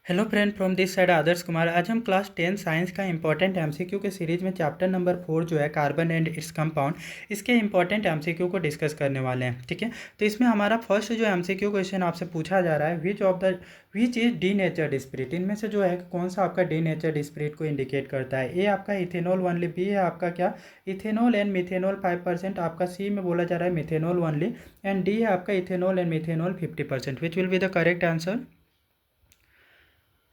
Hello friend, from this side Adarsh Kumar. आज हम class 10 science का इंपॉर्टेंट एमसीक्यू के सीरीज में चैप्टर नंबर 4 जो है कार्बन एंड इट्स कंपाउंड, इसके इंपॉर्टेंट एमसीक्यू को डिस्कस करने वाले हैं। ठीक है, तो इसमें हमारा फर्स्ट जो एमसीक्यू क्वेश्चन आपसे पूछा जा रहा है, विच इज डी नेचर्ड स्पिरिट। इनमें से जो है कौन सा आपका डी नेचर्ड स्पिरिट को इंडिकेट करता है। ए आपका इथेनॉल ओनली, बी है आपका क्या इथेनॉल एंड मिथेनॉल 5%, आपका सी में बोला जा रहा है मिथेनॉल ओनली, एंड डी है आपका ethanol and methanol 50%। Which will be the correct answer.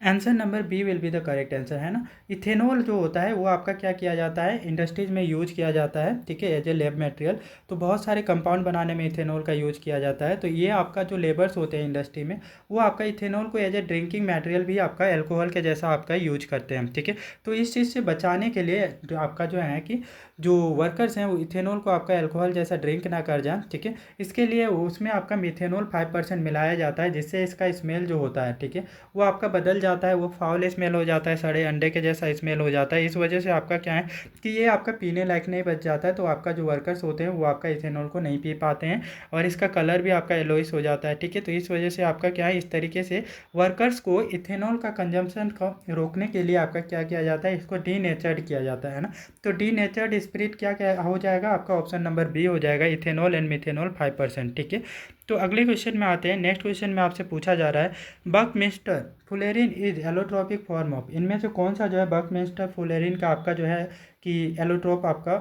Answer number B will be the correct answer, है ना। इथेनॉल जो होता है वो आपका क्या किया जाता है, इंडस्ट्रीज में यूज किया जाता है। ठीक है, एज ए लैब मटेरियल। तो बहुत सारे कंपाउंड बनाने में इथेनॉल का यूज किया जाता है। तो ये आपका जो लेबर्स होते हैं इंडस्ट्री में, वो आपका इथेनॉल को एज ए ड्रिंकिंग मटेरियल भी आपका एल्कोहल के जैसा आपका यूज करते हैं। ठीक है, तो इस चीज़ से बचाने के लिए जो आपका जो है कि जो वर्कर्स हैं वो इथेनॉल को आपका एल्कोहल जैसा ड्रिंक ना कर जाए। ठीक है, इसके लिए उसमें आपका मिथेनॉल 5% मिलाया जाता है, जिससे इसका स्मेल जो होता है, ठीक है, वो आपका बदल जाता है, वो फाउल स्मेल हो जाता है, सड़े अंडे के जैसा स्मेल हो जाता है। इस वजह से आपका क्या है कि ये आपका पीने लायक नहीं बच जाता है। तो आपका जो वर्कर्स होते हैं वो आपका इथेनॉल को नहीं पी पाते हैं, और इसका कलर भी आपका येलोइश हो जाता है। ठीक है, तो इस वजह से आपका क्या है, इस तरीके से वर्कर्स को इथेनॉल का कंजम्पशन को रोकने के लिए आपका क्या किया जाता है, इसको डी नेचर्ड किया जाता है ना। तो डी नेचर्ड स्पिरिट क्या क्या हो जाएगा आपका, ऑप्शन नंबर बी हो जाएगा, इथेनॉल एंड मिथेनॉल 5%। ठीक है, तो अगले क्वेश्चन में आते हैं। नेक्स्ट क्वेश्चन में आपसे पूछा जा रहा है, Buckminster fullerene is allotropic form of. इनमें से कौन सा जो है बकमिस्टर फुलेरिन का आपका जो है कि एलोट्रोप आपका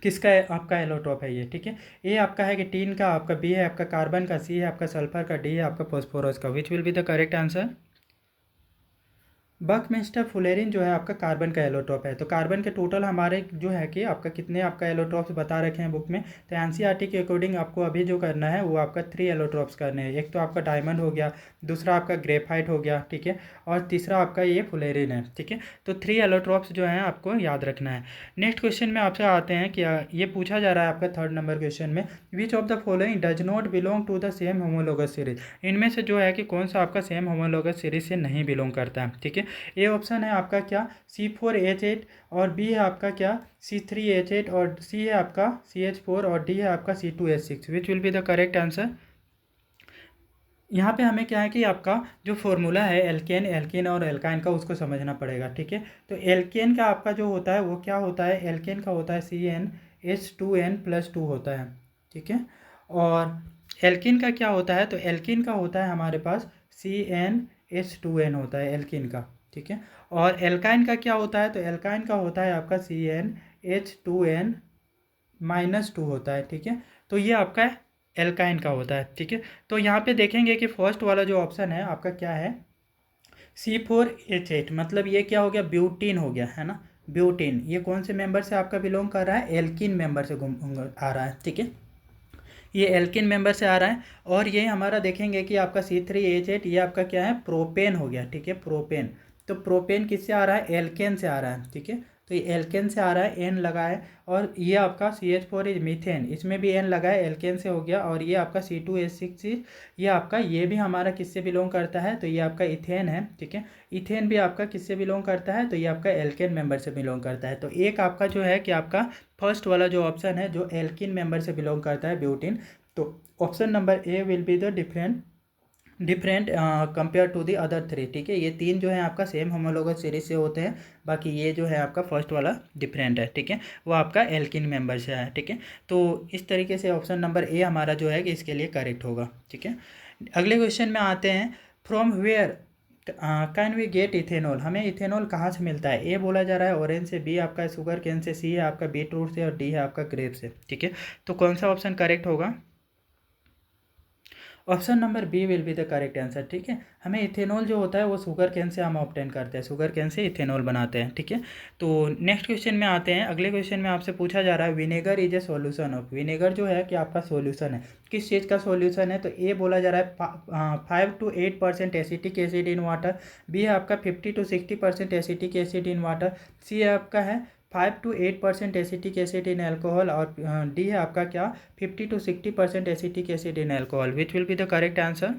किसका है, आपका एलोट्रोप है ये। ठीक है, ए आपका है कि टीन का, आपका बी है आपका कार्बन का, सी है आपका सल्फर का, डी है आपका फॉस्फोरस का। Which will be the correct answer. Buckminster fullerene जो है आपका कार्बन का एलोट्रोप है। तो कार्बन के टोटल हमारे जो है कि आपका कितने आपका एलोट्रोप्स बता रखे हैं बुक में। तो एनसीईआरटी के अकॉर्डिंग आपको अभी जो करना है वो आपका 3 एलोट्रोप्स करने हैं। एक तो आपका डायमंड हो गया, दूसरा आपका ग्रेफाइट हो गया, ठीक है, और तीसरा आपका ये फुलेरिन है। ठीक है, तो 3 एलोट्रोप्स जो हैं आपको याद रखना है। नेक्स्ट क्वेश्चन में आपसे आते हैं कि ये पूछा जा रहा है आपका 3rd नंबर क्वेश्चन में, which of the following does not belong to the same homologous series. इनमें से जो है कि कौन सा आपका सेम होमोलोगस सीरीज से नहीं बिलोंग करता है। ठीक है, ए ऑप्शन है आपका क्या C4H8, और बी है आपका क्या C3H8, और सी है आपका CH4, और डी है आपका C2H6। Which will be the correct answer. यहाँ पे हमें क्या है कि आपका जो फॉर्मूला है एल्केन, एल्कीन और एल्काइन का, उसको समझना पड़ेगा। ठीक है, तो एल्केन का आपका जो होता है वो क्या होता है, एल्केन का होता है CnH2n+2 होता है। ठीक है, और एल्कीन का क्या होता है, तो एल्कीन का होता है हमारे पास CnH2n होता है एल्कीन का। ठीक है, और एल्काइन का क्या होता है, तो एल्काइन का होता है आपका CnH2n-2 होता है। ठीक है, तो ये आपका एल्काइन का होता है। ठीक है, तो यहाँ पे देखेंगे कि फर्स्ट वाला जो ऑप्शन है आपका क्या है C4H8, मतलब ये क्या हो गया, ब्यूटीन हो गया, है ना। ब्यूटीन ये कौन से मेंबर से आपका बिलोंग कर रहा है, एल्किन मेंबर से आ रहा है। ठीक है, ये एल्किन मेंबर से आ रहा है। और ये हमारा देखेंगे कि आपका C3H8 ये आपका क्या है, प्रोपेन हो गया। ठीक है, प्रोपेन, तो प्रोपेन किससे आ रहा है, एल्केन से आ रहा है। ठीक है, तो ये एल्केन से आ रहा है, एन लगा है। और ये आपका CH4 इज मीथेन, इसमें भी एन लगा है, एल्केन से हो गया। और ये आपका C2H6 ये आपका, ये भी हमारा किससे बिलोंग करता है, तो ये आपका इथेन है। ठीक है, इथेन भी आपका किससे बिलोंग करता है, तो ये आपका एल्केन मेंबर से बिलोंग करता है। तो एक आपका जो है कि आपका फर्स्ट वाला जो ऑप्शन है जो एल्किन मेंबर से बिलोंग करता है, ब्यूटीन। तो option number A will be the different compare to the other 3। ठीक है, ये 3 जो है आपका सेम होमोलोगस सीरीज से होते हैं, बाकी ये जो है आपका फर्स्ट वाला डिफरेंट है। ठीक है, वो आपका एल्किन मेंबर से है। ठीक है, तो इस तरीके से ऑप्शन नंबर ए हमारा जो है कि इसके लिए करेक्ट होगा। ठीक है, अगले क्वेश्चन में आते हैं, from where can we get ethanol. हमें इथेनॉल कहाँ से मिलता है। ए बोला जा रहा है ऑरेंज से, बी आपका शुगर केन से, सी है आपका बीटरूट से, और डी है आपका ग्रेप से। ठीक है, तो कौन सा ऑप्शन करेक्ट होगा। Option number B will be the correct answer. ठीक है, हमें इथेनॉल जो होता है वो शुगर केन से हम ऑब्टेन करते हैं, शुगर केन से इथेनॉल बनाते हैं। ठीक है, तो नेक्स्ट क्वेश्चन में आते हैं। अगले क्वेश्चन में आपसे पूछा जा रहा है, vinegar is a solution of. Vinegar जो है कि आपका सॉल्यूशन है, किस चीज़ का सॉल्यूशन है, तो ए बोला जा रहा है 5 to 8% acetic acid in water, B है आपका 50 to 60% acetic acid in water, C है आपका है 5 to 8% acetic acid in alcohol, और डी है आपका क्या 50 to 60% acetic acid in alcohol. Which will be the correct answer.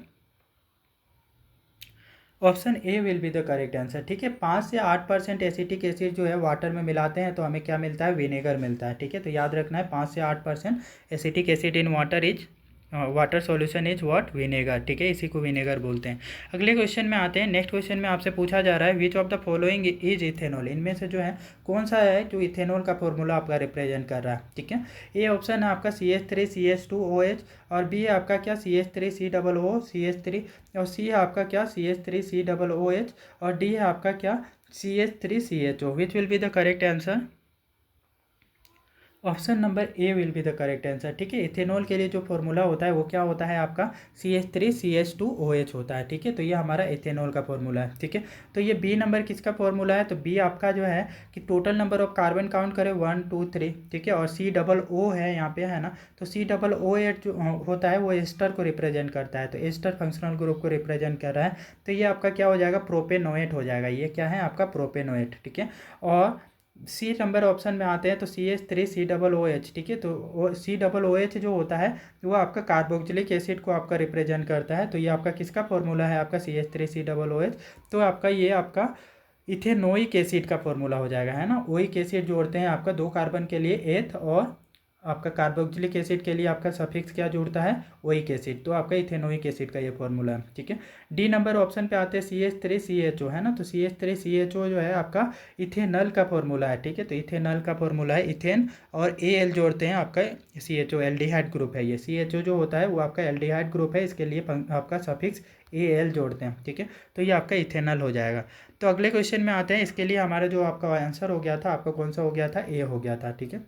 Option A will be the correct answer. ठीक है, 5 से 8% एसिटिक एसिड जो है वाटर में मिलाते हैं तो हमें क्या मिलता है, विनेगर मिलता है। ठीक है, तो याद रखना है 5 से 8% acetic acid in water is water solution is what, vinegar, ठीक है, इसी को विनेगर बोलते हैं। अगले क्वेश्चन में आते हैं। नेक्स्ट क्वेश्चन में आपसे पूछा जा रहा है विच of the following is ethanol, इनमें से जो है कौन सा है जो इथेनॉल का फॉर्मूला आपका रिप्रेजेंट कर रहा है, ठीक है। ए ऑप्शन है आपका CH3CH2OH, और बी है आपका क्या CH3COO और सी है आपका क्या CH3COOH, और डी है आपका क्या CH3CHO। Which will be the correct answer? Option number A will be the correct answer, ठीक है। इथेनॉल के लिए जो फॉर्मूला होता है वो क्या होता है आपका CH3CH2OH होता है, ठीक है। तो ये हमारा इथेनॉल का फॉर्मूला है, ठीक है। तो ये बी नंबर किसका फॉर्मूला है? तो बी आपका जो है कि total number of carbon count करें 1 2 3, ठीक है, और COO है यहाँ पे, है ना। तो COOH जो होता है वो एस्टर को रिप्रेजेंट करता है, तो एस्टर फंक्शनल ग्रुप को रिप्रेजेंट कर रहा है। तो ये आपका क्या हो जाएगा? प्रोपेनोएट हो जाएगा। ये क्या है आपका? प्रोपेनोएट, ठीक है। और सी नंबर ऑप्शन में आते हैं तो CH3COOH, ठीक है। तो COOH जो होता है वो आपका कार्बोक्सिलिक एसिड को आपका रिप्रेजेंट करता है। तो ये आपका किसका फॉर्मूला है? आपका CH3COOH। तो आपका ये आपका इथेनोइक एसिड का फॉर्मूला हो जाएगा, है ना। ओइक एसिड जोड़ते हैं आपका 2 कार्बन के लिए एथ, और आपका कार्बोक्सिलिक एसिड के लिए आपका सफिक्स क्या जुड़ता है? Oic acid. तो आपका इथेनोइक एसिड का ये फॉर्मूला है, ठीक है। डी नंबर ऑप्शन पे आते हैं CH3CHO, है ना। तो CH3CHO जो है आपका इथेनॉल का फॉर्मूला है, ठीक है। तो इथेनॉल का फॉर्मूला है इथेन, और Al जोड़ते हैं आपका CHO, एल्डिहाइड ग्रुप है ये। CHO जो होता है वो आपका एल्डिहाइड ग्रुप है, इसके लिए आपका सफिक्स Al जोड़ते हैं, ठीक है। तो ये आपका इथेनॉल हो जाएगा। तो अगले क्वेश्चन में आते हैं। इसके लिए हमारा जो आपका आंसर हो गया था, आपका कौन सा हो गया था? ए हो गया था, ठीक है।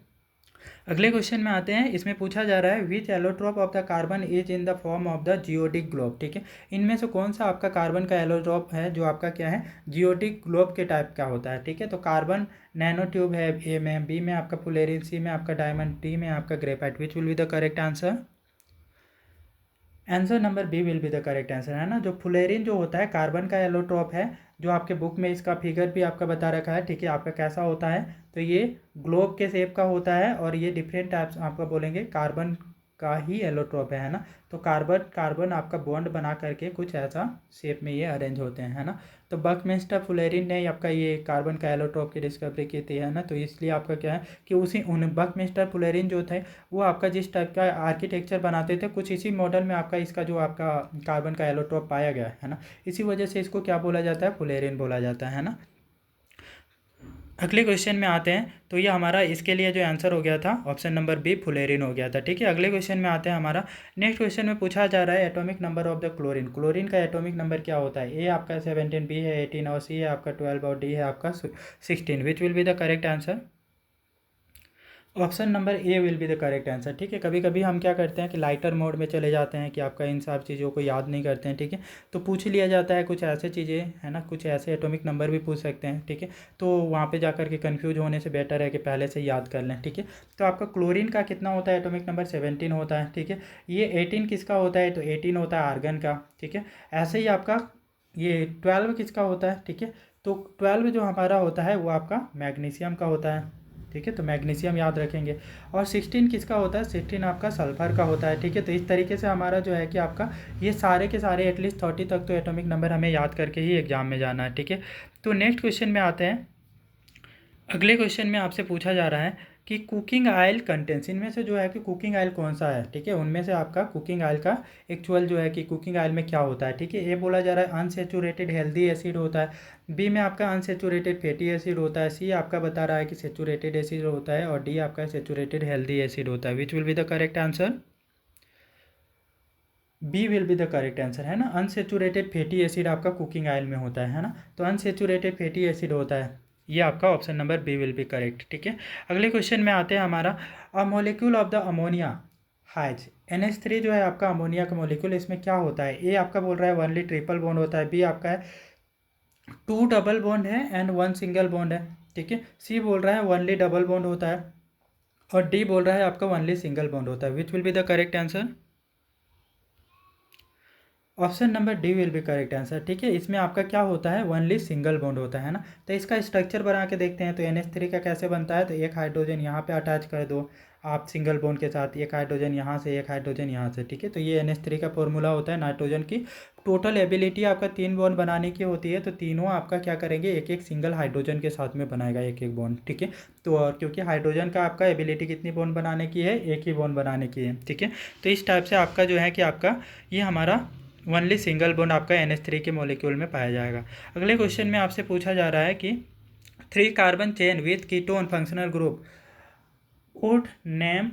अगले क्वेश्चन में आते हैं। इसमें पूछा जा रहा है which allotrope of the carbon is in the form of the geodesic globe, ठीक है। इनमें से कौन सा आपका कार्बन का एलोट्रोप है जो आपका क्या है? जियोडिक ग्लोब के टाइप का होता है, ठीक है। तो कार्बन नैनो ट्यूब है ए में, बी में आपका फुलेरिन, सी में आपका डायमंड, डी में आपका graphite. Which will be the correct answer? Answer number B will be the correct answer, है ना। जो फुलेरिन जो होता है कार्बन का एलोट्रोप है, जो आपके बुक में इसका फिगर भी आपका बता रखा है, ठीक है। आपका कैसा होता है? तो ये ग्लोब के शेप का होता है, और ये डिफरेंट टाइप्स आपका बोलेंगे कार्बन का ही एलोट्रोप है ना। तो कार्बन कार्बन आपका बॉन्ड बना करके कुछ ऐसा शेप में ये अरेंज होते हैं, है ना। तो बकमिस्टर फुलेरिन ने आपका ये कार्बन का एलोट्रोप की डिस्कवरी की थी, है ना। तो इसलिए आपका क्या है कि उसी उन बकमिस्टर फुलेरिन जो थे वो आपका जिस टाइप का आर्किटेक्चर बनाते थे, कुछ इसी मॉडल में आपका इसका जो आपका कार्बन का एलोट्रोप पाया गया है ना। इसी वजह से इसको क्या बोला जाता है? फुलेरिन बोला जाता है ना। अगले क्वेश्चन में आते हैं। तो ये हमारा इसके लिए जो आंसर हो गया था ऑप्शन नंबर बी फुलेरिन हो गया था, ठीक है। अगले क्वेश्चन में आते हैं। हमारा नेक्स्ट क्वेश्चन में पूछा जा रहा है atomic number of the chlorine, chlorine का एटॉमिक नंबर क्या होता है? ए आपका 17, बी है 18, और सी है आपका 12, और डी है आपका 16। विच will be the correct answer? Option number A will be the correct answer, ठीक है। कभी कभी हम क्या करते हैं कि लाइटर मोड में चले जाते हैं कि आपका इन सब चीज़ों को याद नहीं करते हैं, ठीक है। तो पूछ लिया जाता है कुछ ऐसे चीज़ें, है ना, कुछ ऐसे एटॉमिक नंबर भी पूछ सकते हैं, ठीक है। तो वहाँ पे जाकर के कंफ्यूज होने से बेटर है कि पहले से याद कर लें, ठीक है। तो आपका क्लोरीन का कितना होता है? एटॉमिक नंबर 17 होता है, ठीक है। ये 18 किसका होता है? तो 18 होता है आर्गन का, ठीक है। ऐसे ही आपका ये 12 किसका होता है? ठीक है। तो 12 जो हमारा होता है वो आपका मैग्नीशियम का होता है, ठीक है। तो मैग्नीशियम याद रखेंगे। और 16 किसका होता है? 16 आपका सल्फर का होता है, ठीक है। तो इस तरीके से हमारा जो है कि आपका ये सारे के सारे एटलीस्ट 30 तक तो एटॉमिक नंबर हमें याद करके ही एग्जाम में जाना है, ठीक है। तो नेक्स्ट क्वेश्चन में आते हैं। अगले क्वेश्चन में आपसे पूछा जा रहा है कि कुकिंग ऑयल कंटेंट्स, इनमें से जो है कि कुकिंग ऑयल कौन सा है, ठीक है। उनमें से आपका कुकिंग ऑयल का एक्चुअल जो है कि कुकिंग ऑयल में क्या होता है, ठीक है। ये बोला जा रहा है अनसेचुरेटेड हेल्दी एसिड होता है, बी में आपका अनसेचुरेटेड फैटी एसिड होता है, सी आपका बता रहा है कि सेचुरेटेड एसिड होता है, और डी आपका सेचुरेटेड हेल्दी एसिड होता है। Which will be the correct answer? B will be the correct answer, है ना। अनसेचुरेटेड फैटी एसिड आपका कुकिंग ऑयल में होता है ना। तो अनसेचुरेटेड फैटी एसिड होता है, ये आपका option number B will be correct, ठीक है। अगले क्वेश्चन में आते हैं। हमारा a molecule of the ammonia has NH3 जो है आपका अमोनिया का मॉलिक्यूल, इसमें क्या होता है? ए आपका बोल रहा है वनली ट्रिपल बॉन्ड होता है, बी आपका है 2 डबल बॉन्ड है एंड 1 सिंगल बॉन्ड है, ठीक है। सी बोल रहा है वनली डबल बॉन्ड होता है, और डी बोल रहा है आपका वनली सिंगल बॉन्ड होता है। Which will be the correct answer? Option number D will be correct answer, ठीक है। इसमें आपका क्या होता है? वनली सिंगल बॉन्ड होता है ना। तो इसका स्ट्रक्चर बना के देखते हैं। तो NH3 का कैसे बनता है? तो एक हाइड्रोजन यहाँ पे अटैच कर दो, आप सिंगल बॉन्ड के साथ एक हाइड्रोजन यहाँ से, एक हाइड्रोजन यहाँ से, ठीक है। तो ये NH3 का फॉर्मूला होता है नाइट्रोजन की। टोटल एबिलिटी आपका 3 बॉन्ड बनाने की होती है, तो तीनों आपका क्या करेंगे, एक एक सिंगल हाइड्रोजन के साथ में बनाएगा एक एक बॉन्ड, ठीक है। तो और क्योंकि हाइड्रोजन का आपका एबिलिटी कितनी बॉन्ड बनाने की है, एक ही बॉन्ड बनाने की है, ठीक है। तो इस टाइप से आपका जो है कि आपका ये हमारा ओनली सिंगल बॉन्ड आपका NH3 के मॉलिक्यूल में पाया जाएगा। अगले क्वेश्चन में आपसे पूछा जा रहा है कि 3 carbon chain with ketone functional group would name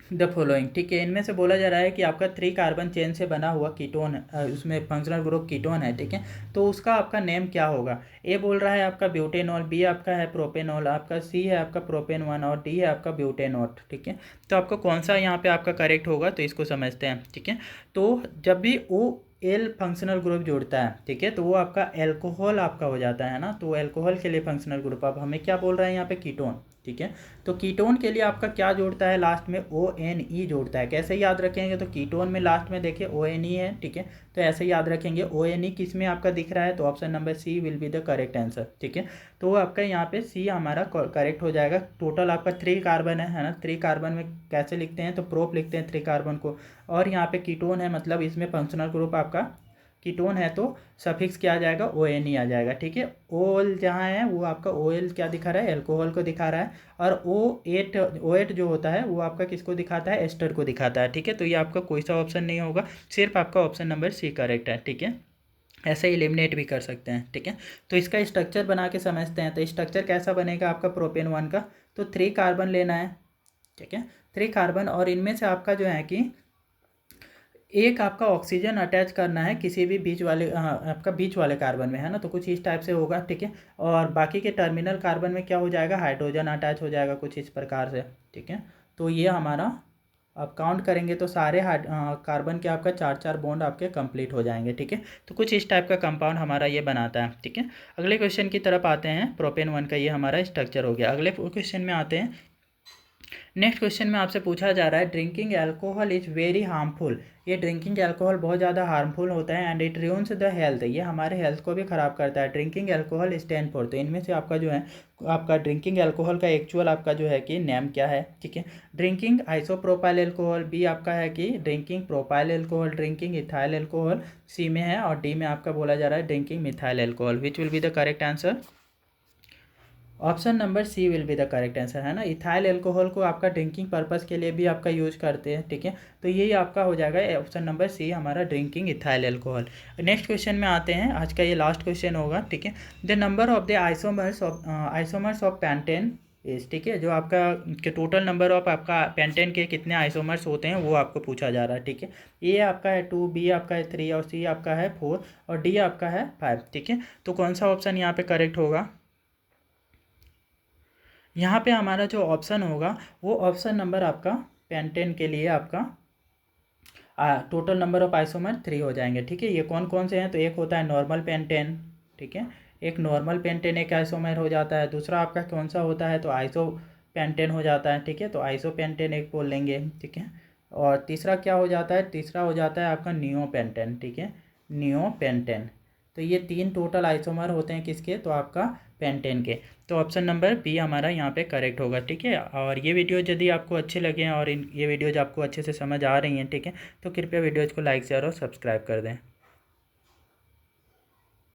the following, ठीक है। इनमें से बोला जा रहा है कि आपका 3 कार्बन चेन से बना हुआ कीटोन, उसमें फंक्शनल ग्रुप कीटोन है, ठीक है। तो उसका आपका नेम क्या होगा। ए बोल रहा है आपका ब्यूटेनॉल, बी आपका है प्रोपेनॉल, आपका सी है आपका प्रोपेन 1 और डी है आपका ब्यूटेनॉट, ठीक है। तो आपको कौन सा यहाँ पे आपका करेक्ट होगा, तो इसको समझते हैं, ठीक है। तो जब भी ओ एल फंक्शनल ग्रुप जोड़ता है, ठीक है, तो वो आपका एल्कोहल आपका हो जाता है ना। तो एल्कोहल के लिए फंक्शनल ग्रुप अब हमें क्या बोल रहा है यहाँ पे, कीटोन, ठीक है। तो कीटोन के लिए आपका क्या जोड़ता है, लास्ट में ONE जोड़ता है। कैसे याद रखेंगे, तो कीटोन में लास्ट में देखिए ONE है, ठीक है। तो ऐसे याद रखेंगे। ONE किस में आपका दिख रहा है, तो option number C will be the correct answer, ठीक है। तो आपका यहाँ पे सी हमारा करेक्ट हो जाएगा। टोटल आपका 3 कार्बन है ना। 3 कार्बन में कैसे लिखते हैं, तो प्रोप लिखते हैं 3 कार्बन को, और यहाँ पे कीटोन है, मतलब इसमें फंक्शनल ग्रुप आपका कीटोन है, तो सफिक्स क्या आ जाएगा, ONE आ जाएगा, ठीक है। ओल जहाँ है वो आपका OL क्या दिखा रहा है, एल्कोहल को दिखा रहा है, और O8 जो होता है वो आपका किसको दिखाता है, एस्टर को दिखाता है, ठीक है। तो ये आपका कोई सा ऑप्शन नहीं होगा, सिर्फ आपका ऑप्शन नंबर सी करेक्ट है, ठीक है। ऐसे एलिमिनेट भी कर सकते हैं, ठीक है। तो इसका स्ट्रक्चर बना के समझते हैं। तो स्ट्रक्चर कैसा बनेगा आपका प्रोपेन 1 का, तो 3 कार्बन लेना है, ठीक है, 3 कार्बन, और इनमें से आपका जो है कि एक आपका ऑक्सीजन अटैच करना है किसी भी बीच वाले, आपका बीच वाले कार्बन में, है ना। तो कुछ इस टाइप से होगा, ठीक है। और बाकी के टर्मिनल कार्बन में क्या हो जाएगा, हाइड्रोजन अटैच हो जाएगा कुछ इस प्रकार से, ठीक है। तो ये हमारा आप काउंट करेंगे तो सारे कार्बन के आपका 4-4 बॉन्ड आपके कंप्लीट हो जाएंगे, ठीक है। तो कुछ इस टाइप का कंपाउंड हमारा ये बनाता है, ठीक है। अगले क्वेश्चन की तरफ आते हैं। प्रोपेन 1 का ये हमारा स्ट्रक्चर हो गया। अगले क्वेश्चन में आते हैं। नेक्स्ट क्वेश्चन में आपसे पूछा जा रहा है, drinking alcohol is very harmful. ये ड्रिंकिंग एल्कोहल बहुत ज़्यादा हार्मफुल होता है, and it ruins the health, ये हमारे हेल्थ को भी ख़राब करता है। ड्रिंकिंग एल्कोहल स्टैंड फॉर, तो इनमें से आपका जो है आपका ड्रिंकिंग एल्कोहल का एक्चुअल आपका जो है कि नेम क्या है, ठीक है। ड्रिंकिंग आइसोप्रोपाइल एल्कोहल, बी आपका है कि drinking propyl alcohol, drinking ethyl alcohol C में है, और डी में आपका बोला जा रहा है drinking methyl alcohol. Which will be the correct answer, option number C will be the correct answer, है ना। इथाइल एल्कोहल को आपका ड्रिंकिंग पर्पस के लिए भी आपका यूज करते हैं, ठीक है। तो यही आपका हो जाएगा ऑप्शन नंबर सी हमारा drinking ethyl alcohol. Next question में आते हैं, आज का ये लास्ट क्वेश्चन होगा, ठीक है। The number of the isomers of pentane इस, ठीक है। जो आपका के टोटल नंबर ऑफ आपका पेंटेन के कितने आइसोमर्स होते हैं वो आपको पूछा जा रहा है, ठीक है। ए आपका है 2, बी आपका है 3, और सी आपका है 4, और डी आपका है 5, ठीक है। तो कौन सा ऑप्शन यहाँ पे करेक्ट होगा, यहाँ पे हमारा जो ऑप्शन होगा वो ऑप्शन नंबर आपका पेंटेन के लिए आपका टोटल नंबर ऑफ आइसोमर 3 हो जाएंगे, ठीक है। ये कौन कौन से हैं, तो एक होता है नॉर्मल पेंटेन, ठीक है। एक नॉर्मल पेंटेन एक आइसोमर हो जाता है। दूसरा आपका कौन सा होता है, तो आइसो पेंटेन हो जाता है, ठीक है। तो आइसो पेंटेन एक बोल लेंगे, ठीक है। और तीसरा क्या हो जाता है, तीसरा हो जाता है आपका नियो पेंटेन, ठीक है, नियो पेंटेन। तो ये 3 टोटल आइसोमर होते हैं किसके, तो आपका पेंटेन के। तो ऑप्शन नंबर बी हमारा यहाँ पे करेक्ट होगा, ठीक है। और ये वीडियो यदि आपको अच्छे लगे हैं और ये वीडियोज आपको अच्छे से समझ आ रही हैं, ठीक है, तो कृपया वीडियोज़ को लाइक शेयर और सब्सक्राइब कर दें।